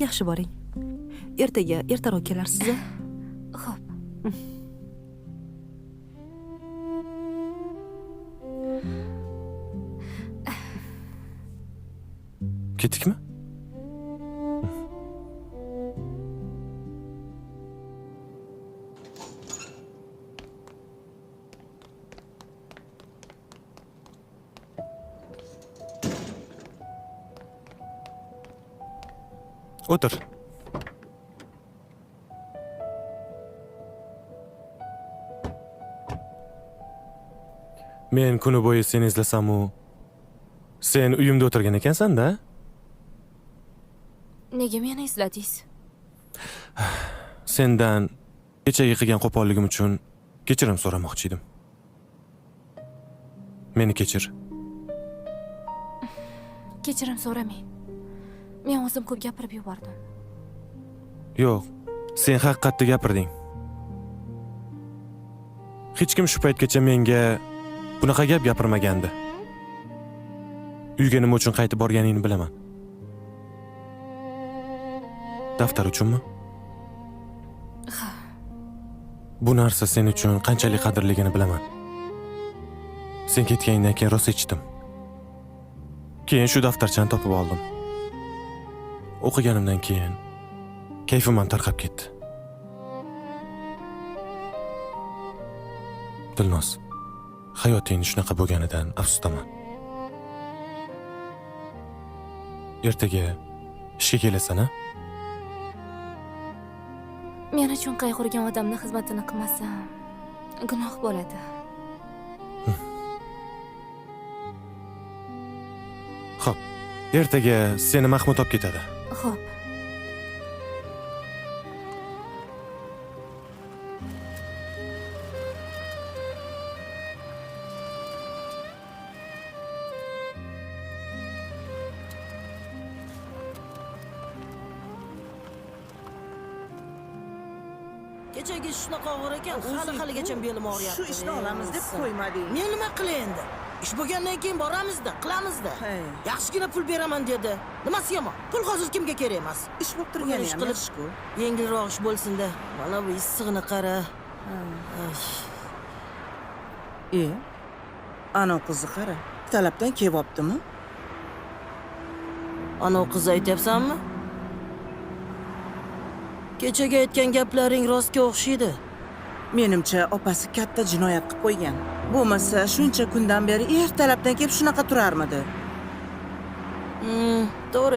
Yaxshi boring. Ertaroq kelarsiz. Xo'p. Ketdikmi? O'tir. Men kuni bo'yi seni izlasam-u, sen uyimda o'tirgan ekansan-da? Nega meni esladingiz? Sendan kechagi qilgan qo'polligim uchun kechirim so'ramoqchi edim. Meni kechir. Kechirim so'ramang. Men o'zim ko'p gapirib yubordim. Yo'q, sen haqiqatni gapirding. Hech kim shu paytgacha menga bunaqa gap gapirmagandi. Uyga nima uchun qaytib borganingni bilaman. Daftar uchunmi? Ha. Bu narsa sen uchun qanchalik qadrligini bilaman. Sen ketganingdan keyin rosa ichdim. Keyin shu daftarchani topib oldim. O'qiganimdan keyin kayfim tarqab ketdi. Dilnoz, hayoting shunaqa bo'lganidan afsusdaman. Ertaga ishga kelasan-a? Men uchun qayg'urgan odamning xizmatini qilmasam, gunoh bo'ladi. Xo'p, ertaga seni Mahmud olib ketadi. Xo'p. Kechagi shunaqa og'ir ekan, hali-haligacha belim og'riyapti. Shu ishni olamiz deb qo'ymading. Men nima qilay endi? Ish bo'lgandan keyin boramizda, qilamizda. Hey. Yaxshigina pul beraman dedi. Nimasi yomon? Pul hozir kimga kerak emas? Ish bo'lib turgani Ish ham qilib yaxshi-ku. yengilroq ish bo'lsin-da. Mana bu issig'ini qara. Ana qizni qara. Talabdan kelyaptimi? Ana qiz aytyapsanmi? Kechaga aytgan gaplaring rostga o'xshaydi. Menimcha opasi katta jinoyat qilib qo'ygan. Bo'lmasa shuncha kundan beri ertalabdan kelib shunaqa turarmidi? To'g'ri.